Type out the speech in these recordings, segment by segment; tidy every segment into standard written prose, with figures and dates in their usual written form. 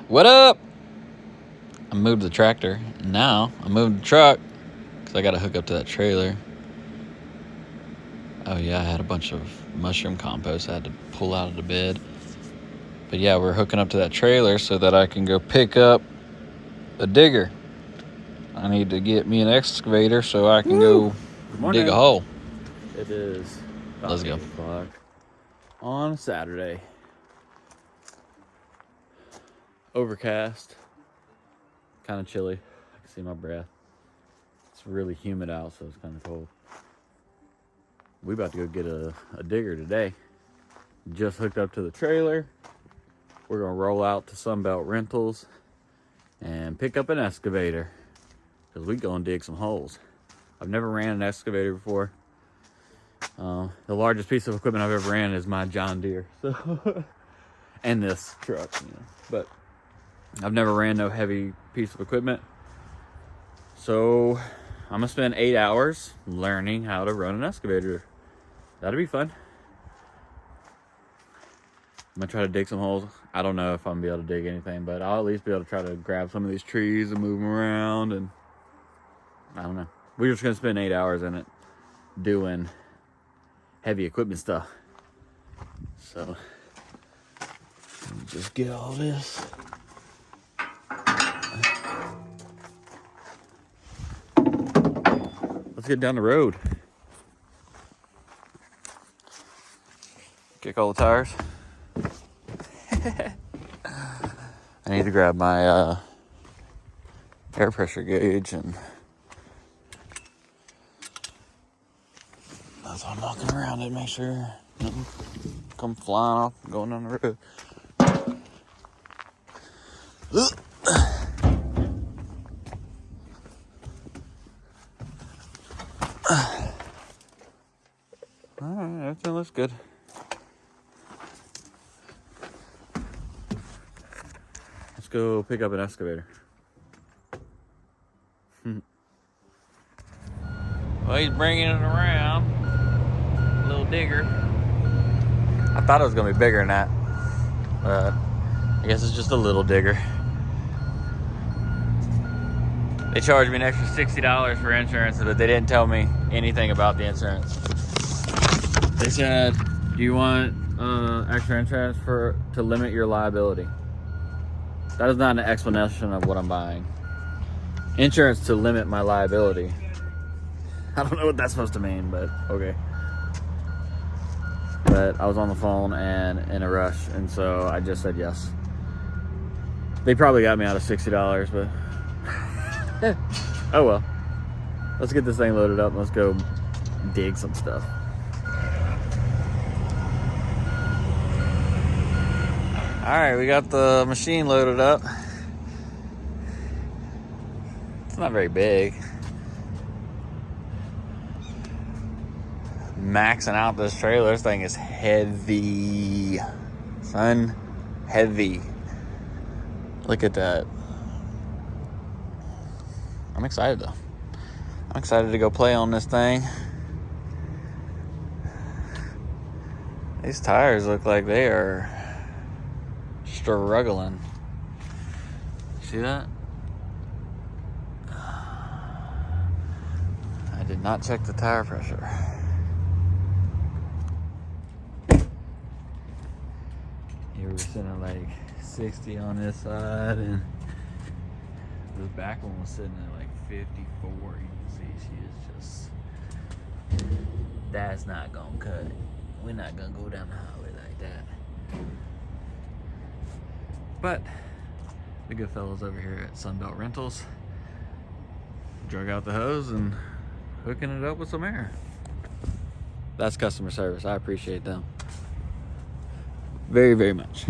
What up? I moved the tractor. Now I moved the truck because I got to hook up to that trailer. Oh yeah, I had a bunch of mushroom compost I had to pull out of the bed. But yeah, we're hooking up to that trailer so that I can go pick up a digger. I need to get me an excavator so I can go dig a hole. It is about Let's go. 8 o'clock on Saturday. Overcast. Kind of chilly. I can see my breath. It's really humid out, so it's kind of cold. We about to go get a digger today. Just hooked up to the trailer. We're going to roll out to Sunbelt Rentals and pick up an excavator because we're going to dig some holes. I've never ran an excavator before. The largest piece of equipment I've ever ran is my John Deere, so and this truck, But I've never ran no heavy piece of equipment, so I'm gonna spend 8 hours learning how to run an excavator. That'll be fun. I'm gonna try to dig some holes. I don't know if I'm gonna be able to dig anything, but I'll at least be able to try to grab some of these trees and move them around, and I don't know. We're just gonna spend 8 hours in it doing heavy equipment stuff. So let me just get all this. Let's get down the road. Kick all the tires. I need to grab my air pressure gauge, and that's why I'm walking around it, make sure nothing come flying off going down the road. Alright, everything looks good. Let's go pick up an excavator. Well, he's bringing it around. A little digger. I thought it was going to be bigger than that, but I guess it's just a little digger. They charged me an extra $60 for insurance, but they didn't tell me anything about the insurance. They said, do you want extra insurance to limit your liability? That is not an explanation of what I'm buying. Insurance to limit my liability. I don't know what that's supposed to mean, but okay. But I was on the phone and in a rush, and so I just said yes. They probably got me out of $60, but oh well. Let's get this thing loaded up and let's go dig some stuff. Alright, we got the machine loaded up. It's not very big. Maxing out this trailer. This thing is heavy. Son, heavy. Look at that. I'm excited though. I'm excited to go play on this thing. These tires look like they are struggling. See that? I did not check the tire pressure. You were sitting at like 60 on this side, and this back one was sitting at like 54. You can see she is just, that's not gonna cut it. We're not gonna go down the highway like that. But the good fellows over here at Sunbelt Rentals drug out the hose and hooking it up with some air. That's customer service. I appreciate them very, very much.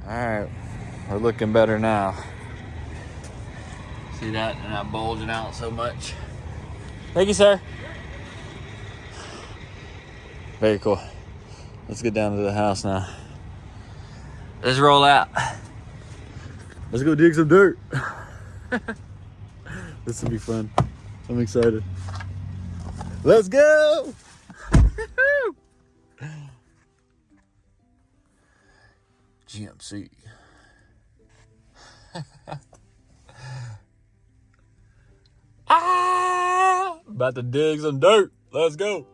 Alright, we're looking better now. See that? And not bulging out so much. Thank you, sir. Very cool. Let's get down to the house now. Let's roll out. Let's go dig some dirt. This will be fun. I'm excited. Let's go. GMC. About to dig some dirt. Let's go.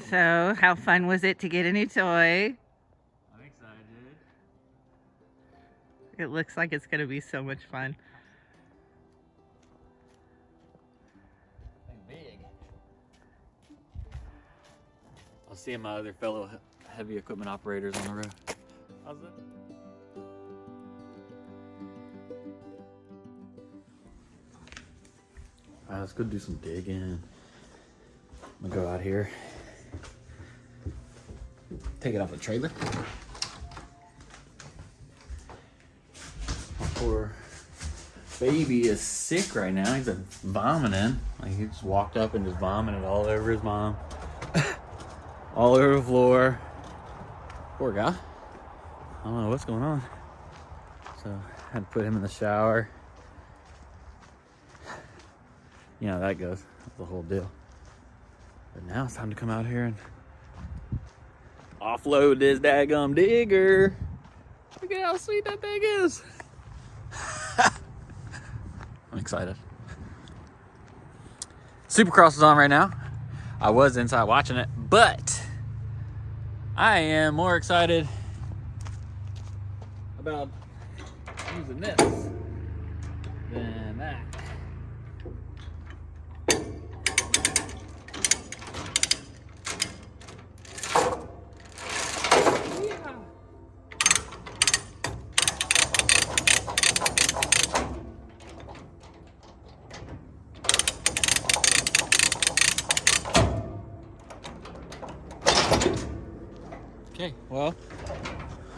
So, how fun was it to get a new toy? I'm excited. It looks like it's going to be so much fun. Big. I'll see my other fellow heavy equipment operators on the road. How's that? All right, let's go do some digging. I'm gonna go out here, take it off the trailer. My poor baby is sick right now. He's been vomiting. Like he just walked up and just vomited all over his mom, all over the floor. Poor guy. I don't know what's going on. So I had to put him in the shower. You know how that goes. That's the whole deal. But now it's time to come out here and offload this daggum digger. Look at how sweet that thing is. I'm excited. Supercross is on right now. I was inside watching it, but I am more excited about using this than that. Okay, well,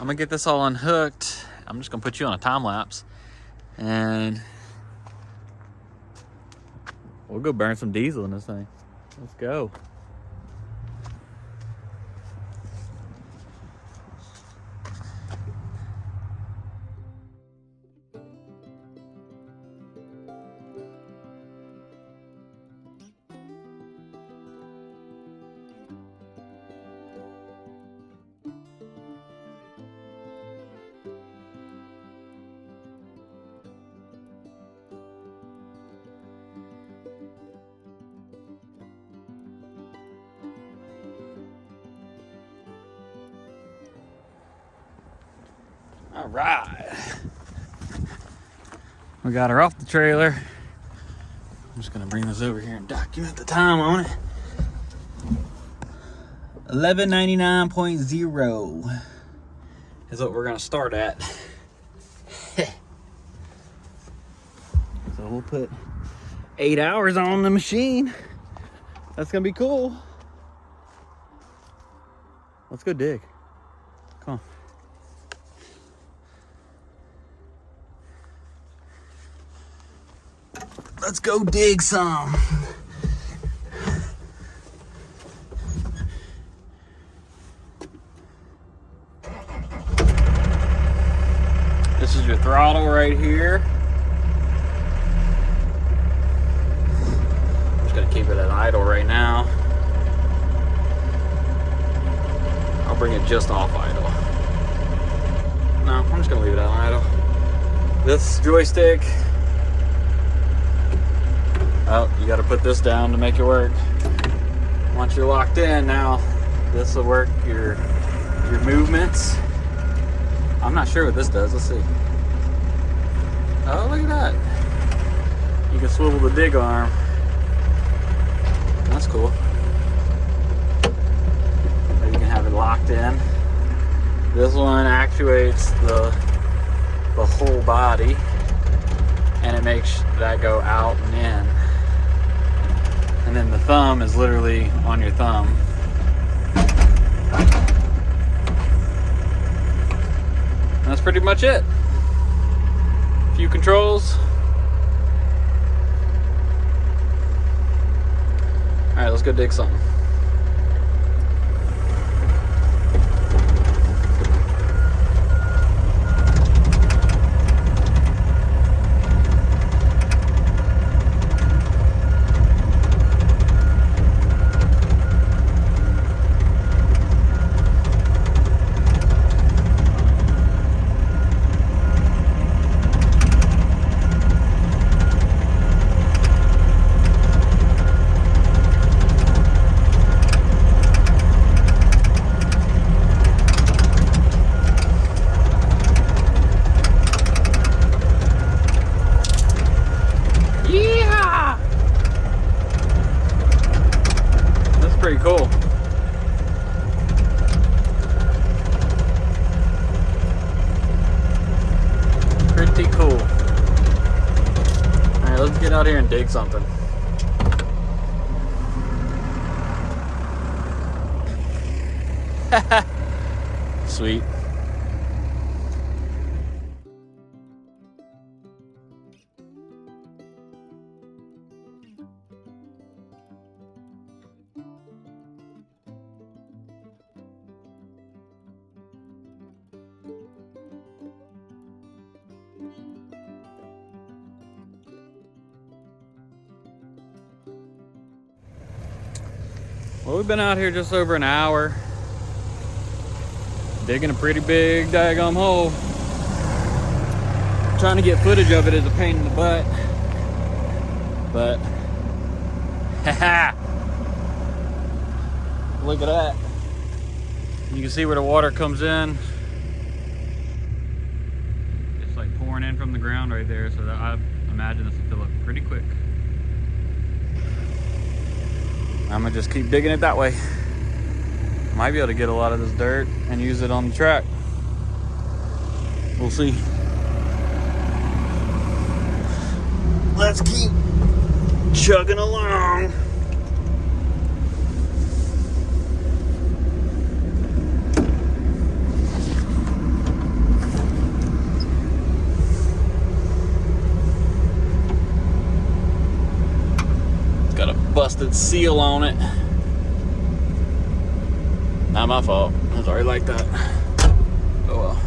I'm gonna get this all unhooked. I'm just gonna put you on a time lapse and we'll go burn some diesel in this thing. Let's go. All right. We got her off the trailer. I'm just gonna bring this over here and document the time on it. 11:99.0. is what we're gonna start at. So we'll put 8 hours on the machine. That's gonna be cool. Let's go dig. Come on. Let's go dig some. This is your throttle right here. I'm just gonna keep it at idle right now. I'll bring it just off idle. No, I'm just gonna leave it at idle. This joystick, oh, you gotta put this down to make it work. Once you're locked in, now this will work your movements. I'm not sure what this does. Let's see. Oh, look at that. You can swivel the dig arm. That's cool. So you can have it locked in. This one actuates the whole body, and it makes that go out and in. And then the thumb is literally on your thumb. And that's pretty much it. A few controls. All right, let's go dig something. Pretty cool. Pretty cool. All right, let's get out here and dig something. Sweet. Well, we've been out here just over an hour, digging a pretty big daggum hole. Trying to get footage of it is a pain in the butt, but look at that. You can see where the water comes in. It's like pouring in from the ground right there, so that I imagine this will fill up pretty quick. I'm gonna just keep digging it that way. Might be able to get a lot of this dirt and use it on the track. We'll see. Let's keep chugging along. Got a busted seal on it. Not my fault. It's already like that. Oh well.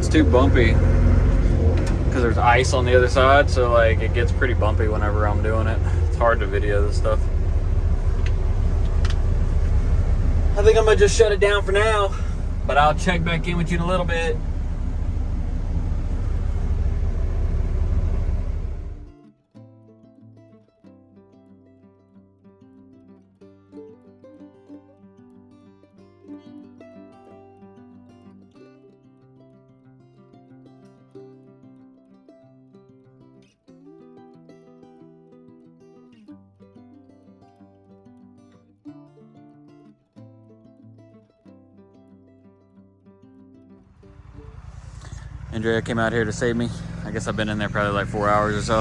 it's too bumpy because there's ice on the other side, so like it gets pretty bumpy whenever I'm doing it. It's hard to video this stuff. I think I'm gonna just shut it down for now, but I'll check back in with you in a little bit. Andrea came out here to save me. I guess I've been in there probably like 4 hours or so.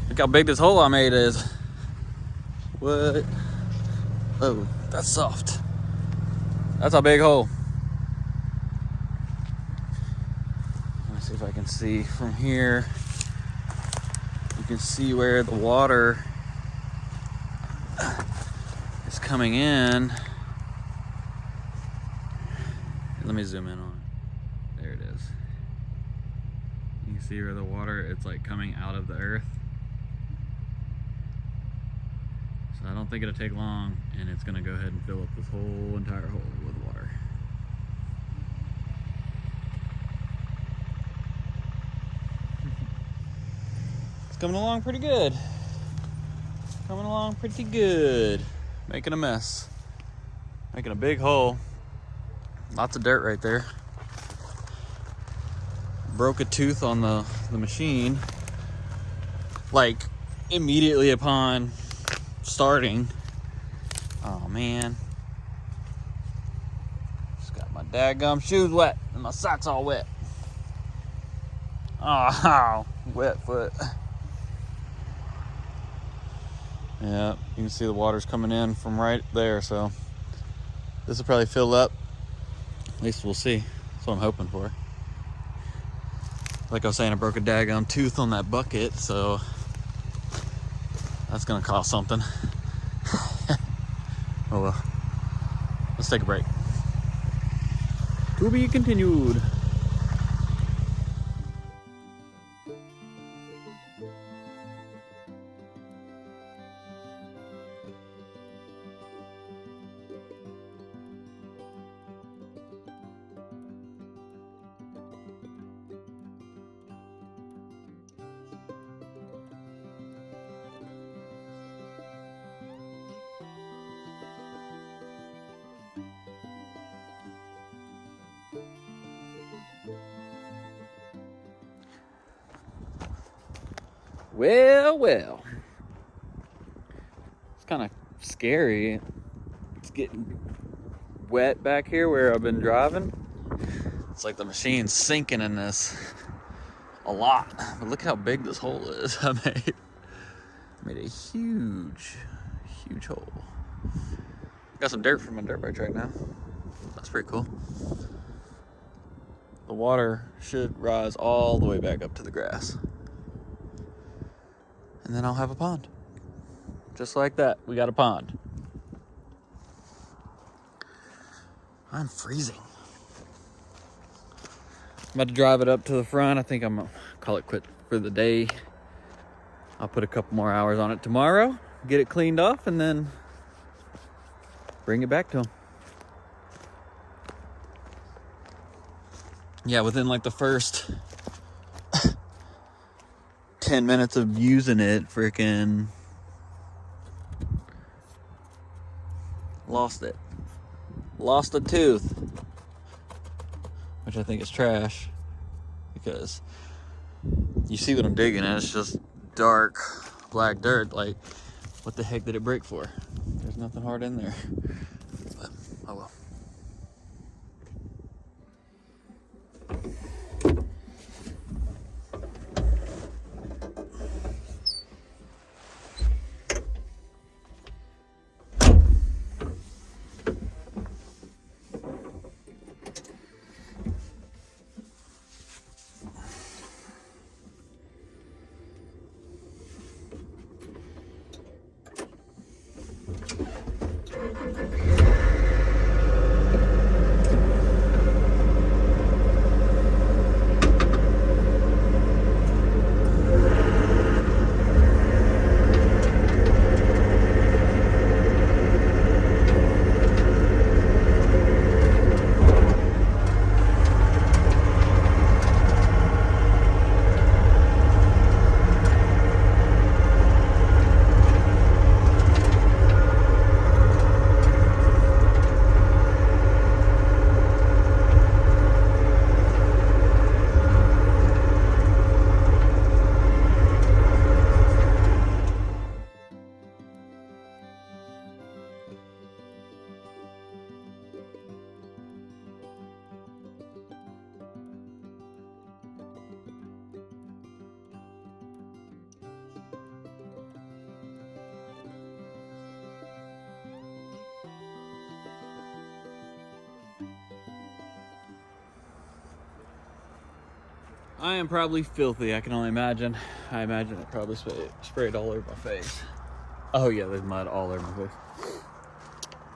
Look how big this hole I made is. What? Oh, that's soft. That's a big hole. Let me see if I can see from here. You can see where the water is coming in. Let me zoom in on it. There it is. You can see where the water, it's like coming out of the earth. So I don't think it'll take long, and it's gonna go ahead and fill up this whole entire hole with water. It's coming along pretty good. Coming along pretty good. Making a mess. Making a big hole. Lots of dirt right there. Broke a tooth on the machine, like immediately upon starting. Oh man. Just got my daggum shoes wet and my socks all wet. Oh, wet foot. Yeah, you can see the water's coming in from right there, so this will probably fill up. At least we'll see. That's what I'm hoping for. Like I was saying, I broke a daggum tooth on that bucket, so that's gonna cost something. Oh well. Let's take a break. To be continued. Well. It's kind of scary. It's getting wet back here where I've been driving. It's like the machine's sinking in this a lot. But look how big this hole is I made. I made a huge hole. Got some dirt from my dirt bike right now. That's pretty cool. The water should rise all the way back up to the grass. And then I'll have a pond. Just like that, we got a pond. I'm freezing. I'm about to drive it up to the front. I think I'm gonna call it quit for the day. I'll put a couple more hours on it tomorrow, get it cleaned off, and then bring it back to them. Yeah, within like the first 10 minutes of using it, freaking lost it. Lost a tooth, which I think is trash because you see what I'm digging and it's just dark black dirt. Like, what the heck did it break for? There's nothing hard in there. But, oh well. I am probably filthy, I can only imagine. I imagine it probably sprayed all over my face. Oh yeah, there's mud all over my face.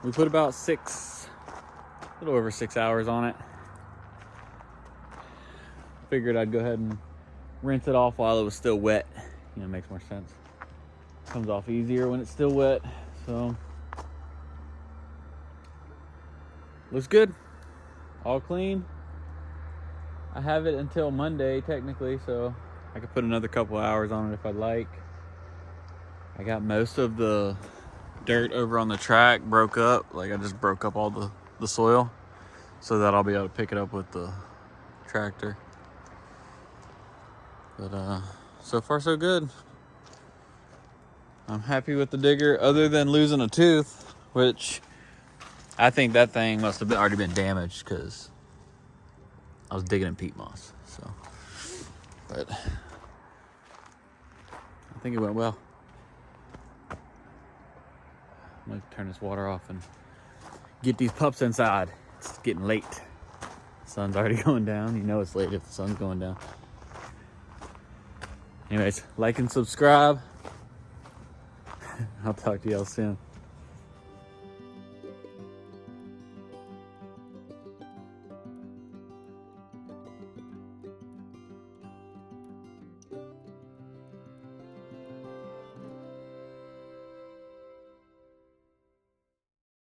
We put about a little over 6 hours on it. Figured I'd go ahead and rinse it off while it was still wet. You know, it makes more sense. Comes off easier when it's still wet, so. Looks good, all clean. I have it until Monday technically, so I could put another couple hours on it if I'd like. I got most of the dirt over on the track broke up. Like I just broke up all the soil so that I'll be able to pick it up with the tractor. But so far so good. I'm happy with the digger other than losing a tooth, which I think that thing must have already been damaged because I was digging in peat moss. So, but I think it went well. I'm gonna turn this water off and get these pups inside. It's getting late. The sun's already going down. You know it's late if the sun's going down. Anyways, like and subscribe. I'll talk to y'all soon.